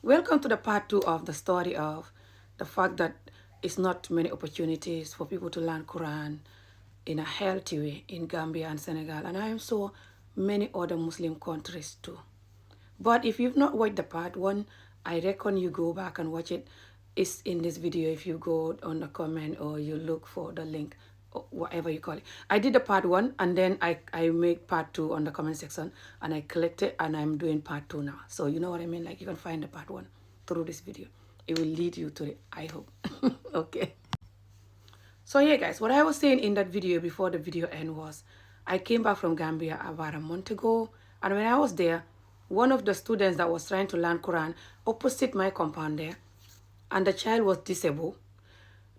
Welcome to the part two of the story of the fact that it's not many opportunities for people to learn Quran in a healthy way in Gambia and Senegal, and I am so many other Muslim countries too. But if you've not watched the part one, I reckon you go back and watch it. It's in this video if you go on the comment or you look for the link or whatever you call it. I did the part one and then I made part two on the comment section and I clicked it and I'm doing part two now. So you know what I mean? Like you can find the part one through this video. It will lead you to it, I hope. Okay. So yeah guys, what I was saying in that video before the video end was I came back from Gambia about a month ago, and when I was there, one of the students that was trying to learn Quran opposite my compound there, and the child was disabled.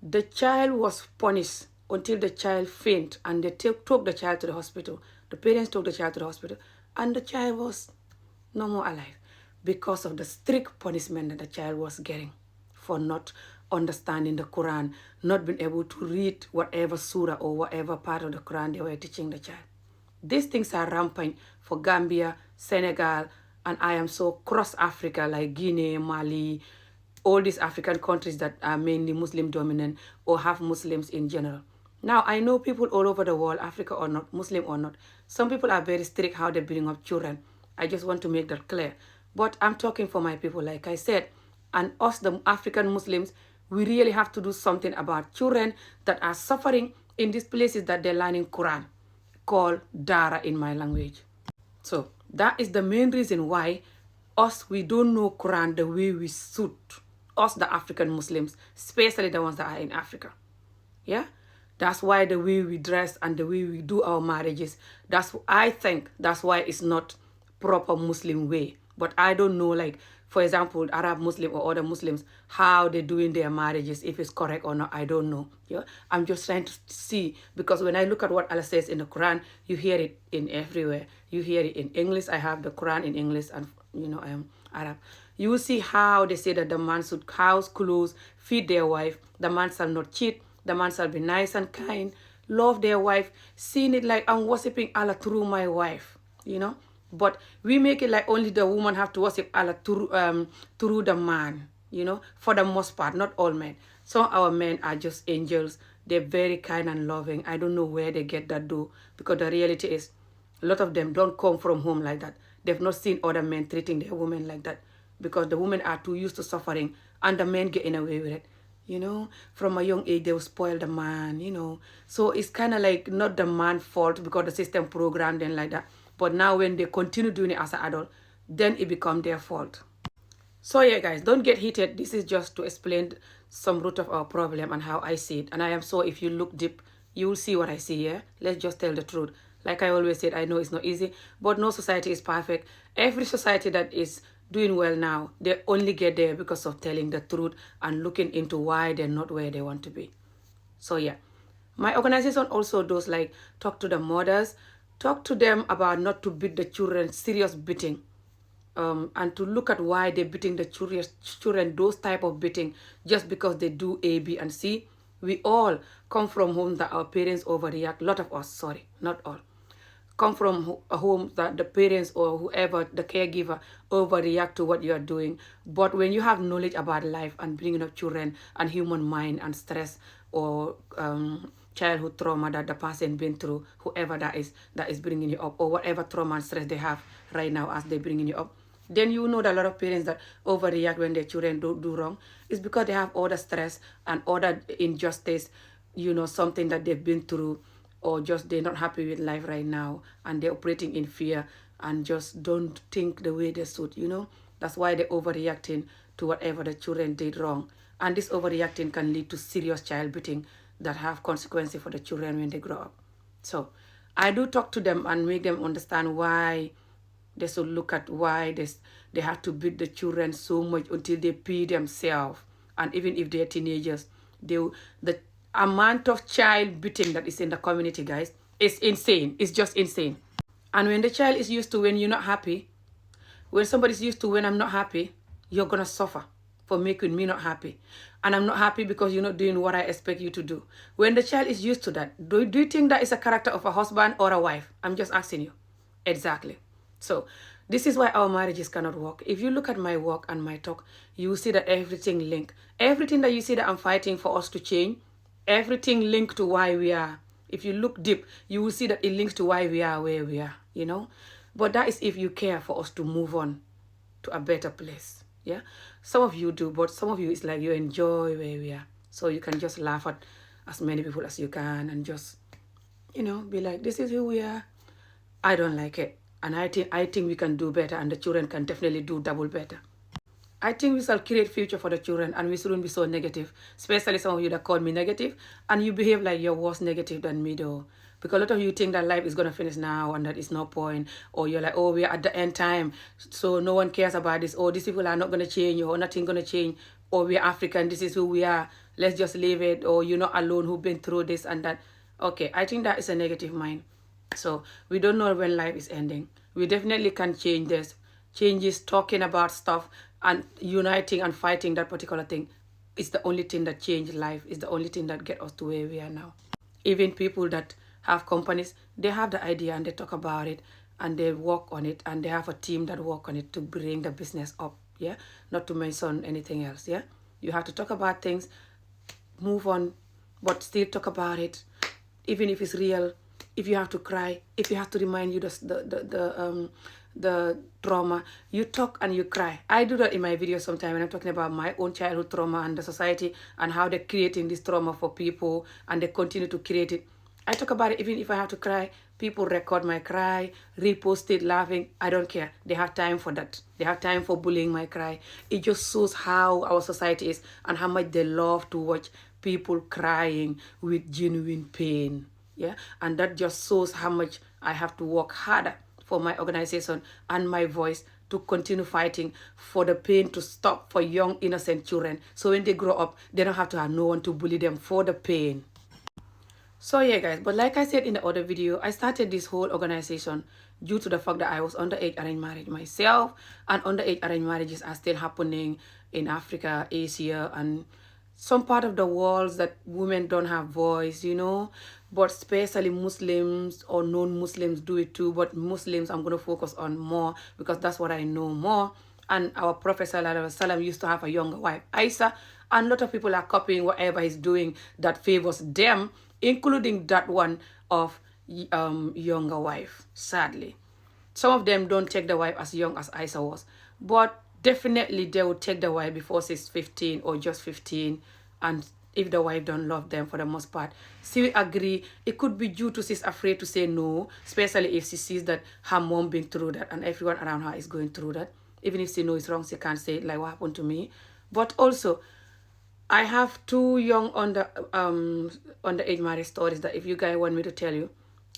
The child was punished until the child fainted, and they took the child to the hospital. The parents took the child to the hospital, and the child was no more alive because of the strict punishment that the child was getting for not understanding the Quran, not being able to read whatever surah or whatever part of the Quran they were teaching the child. These things are rampant for Gambia, Senegal, and I am so cross Africa like Guinea, Mali, all these African countries that are mainly Muslim dominant or have Muslims in general. Now, I know people all over the world, Africa or not, Muslim or not, some people are very strict how they bring up children. I just want to make that clear. But I'm talking for my people, like I said, and us, the African Muslims, we really have to do something about children that are suffering in these places that they're learning Quran, called Dara in my language. So that is the main reason why we don't know Quran the way we should. Us, the African Muslims, especially the ones that are in Africa. Yeah? That's why the way we dress and the way we do our marriages, I think that's why it's not proper Muslim way. But I don't know, like, for example, Arab Muslim or other Muslims, how they're doing their marriages, if it's correct or not, I don't know. Yeah? I'm just trying to see, because when I look at what Allah says in the Quran, you hear it in everywhere. You hear it in English. I have the Quran in English and, I am Arab. You will see how they say that the man should house, clothes, feed their wife. The man shall not cheat. The man shall be nice and kind, love their wife, seeing it like I'm worshiping Allah through my wife, But we make it like only the woman have to worship Allah through the man, for the most part, not all men. Some of our men are just angels. They're very kind and loving. I don't know where they get that though, because the reality is a lot of them don't come from home like that. They've not seen other men treating their women like that, because the women are too used to suffering and the men getting away with it. From a young age, they will spoil the man, So it's kind of like not the man's fault because the system programmed them like that. But now when they continue doing it as an adult, then it becomes their fault. So yeah, guys, don't get heated. This is just to explain some root of our problem and how I see it. And I am so, if you look deep, you will see what I see, yeah? Let's just tell the truth. Like I always said, I know it's not easy, but no society is perfect. Every society that is doing well now, they only get there because of telling the truth and looking into why they're not where they want to be. So yeah, my organization also does like talk to the mothers, talk to them about not to beat the children, serious beating, and to look at why they're beating the children, those type of beating, just because they do A, B, and C. We all come from homes that our parents overreact. A lot of us, sorry, not all, come from a home that the parents or whoever, the caregiver, overreact to what you are doing. But when you have knowledge about life and bringing up children and human mind and stress or childhood trauma that the person been through, whoever that is bringing you up, or whatever trauma and stress they have right now as they're bringing you up, then you know that a lot of parents that overreact when their children do wrong is because they have all the stress and all that injustice, something that they've been through, or just they're not happy with life right now and they're operating in fear and just don't think the way they should, That's why they're overreacting to whatever the children did wrong. And this overreacting can lead to serious child beating that have consequences for the children when they grow up. So I do talk to them and make them understand why they should look at why they have to beat the children so much until they pee themselves. And even if they're teenagers, the amount of child beating that is in the community, guys, is insane. It's just insane. And when the child is used to when you're not happy, when somebody's used to when I'm not happy, you're going to suffer for making me not happy. And I'm not happy because you're not doing what I expect you to do. When the child is used to that, do you think that is a character of a husband or a wife? I'm just asking you. Exactly. So This is why our marriages cannot work. If you look at my work and my talk, you will see that everything linked. Everything that you see that I'm fighting for us to change, everything linked to why we are. If you look deep, you will see that it links to why we are where we are, you know. But that is if you care for us to move on to a better place. Yeah. Some of you do, but some of you, it's like you enjoy where we are. So you can just laugh at as many people as you can and just, you know, be like, this is who we are. I don't like it. And I think we can do better, and the children can definitely do double better. I think we shall create future for the children, and we shouldn't be so negative, especially some of you that call me negative, and you behave like you're worse negative than me though. Because a lot of you think that life is going to finish now and that it's no point, or you're like, oh, we're at the end time, so no one cares about this, or these people are not going to change, or nothing going to change, or we're African, this is who we are, let's just leave it, or you're not alone who've been through this and that. Okay, I think that is a negative mind. So we don't know when life is ending. We definitely can change this. Changes, talking about stuff and uniting and fighting that particular thing is the only thing that changed life, is the only thing that get us to where we are now. Even people that have companies, they have the idea and they talk about it and they work on it, and they have a team that work on it to bring the business up. Yeah, not to mention anything else. Yeah, you have to talk about things, move on, but still talk about it, even if it's real. If you have to cry, if you have to remind you the trauma, you talk and you cry. I do that in my videos sometimes when I'm talking about my own childhood trauma and the society and how they're creating this trauma for people and they continue to create it. I talk about it even if I have to cry. People record my cry, repost it, laughing. I don't care. They have time for that. They have time for bullying my cry. It just shows how our society is and how much they love to watch people crying with genuine pain. Yeah, and that just shows how much I have to work harder for my organization and my voice to continue fighting for the pain to stop for young innocent children, so when they grow up they don't have to have no one to bully them for the pain. So yeah guys, but like I said in the other video, I started this whole organization due to the fact that I was underage arranged marriage myself, and underage arranged marriages are still happening in Africa, Asia, and some part of the world that women don't have voice, you know, but especially Muslims or non-Muslims do it too. But Muslims I'm going to focus on more because that's what I know more. And our Prophet ﷺ used to have a younger wife, Aisha, and a lot of people are copying whatever he's doing that favors them, including that one of younger wife, sadly. Some of them don't take the wife as young as Aisha was, but definitely they will take the wife before she's 15 or just 15, and if the wife don't love them for the most part, she will agree. It could be due to she's afraid to say no, especially if she sees that her mom been through that and everyone around her is going through that. Even if she knows it's wrong, she can't say it, like what happened to me. But also, I have two young underage marriage stories that if you guys want me to tell you,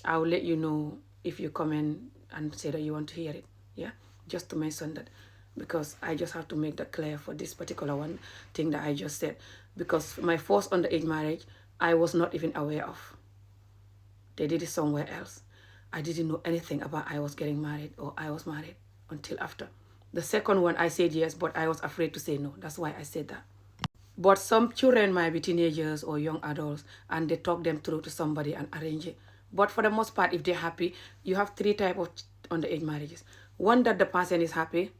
I will let you know if you comment and say that you want to hear it. Yeah, just to mention that, because I just have to make that clear for this particular one thing that I just said. Because my first underage marriage, I was not even aware of. They did it somewhere else. I didn't know anything about I was getting married or I was married until after. The second one, I said yes, but I was afraid to say no. That's why I said that. But some children might be teenagers or young adults and they talk them through to somebody and arrange it. But for the most part, if they're happy, you have three types of underage marriages. One that the person is happy,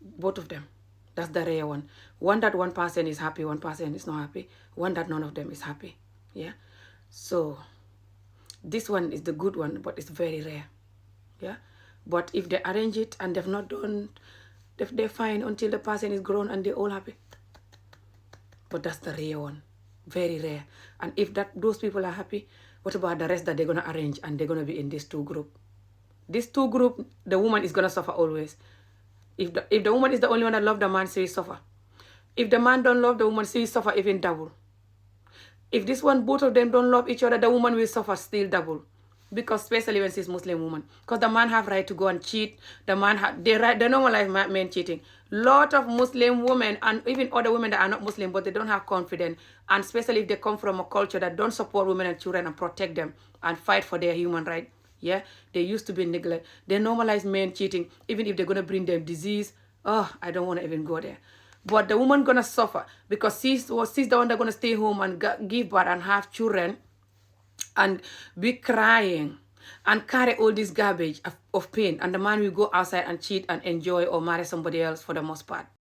both of them. That's the rare one. One that one person is happy, one person is not happy. One that none of them is happy. Yeah. So this one is the good one, but it's very rare. Yeah. But if they arrange it and they've not done, they're fine until the person is grown and they're all happy. But that's the rare one. Very rare. And if those people are happy, what about the rest that they're going to arrange and they're going to be in these two groups? These two groups, the woman is going to suffer always. If the woman is the only one that loves the man, she will suffer. If the man don't love the woman, she will suffer even double. If this one, both of them don't love each other, the woman will suffer still double. Because especially when she's Muslim woman. Because the man have right to go and cheat. The man they normalize men cheating. Lot of Muslim women and even other women that are not Muslim, but they don't have confidence. And especially if they come from a culture that don't support women and children and protect them and fight for their human right. Yeah, they used to be neglected. They normalize men cheating, even if they're going to bring them disease. Oh, I don't want to even go there. But the woman going to suffer because she's the one that's going to stay home and give birth and have children and be crying and carry all this garbage of pain, and the man will go outside and cheat and enjoy or marry somebody else for the most part.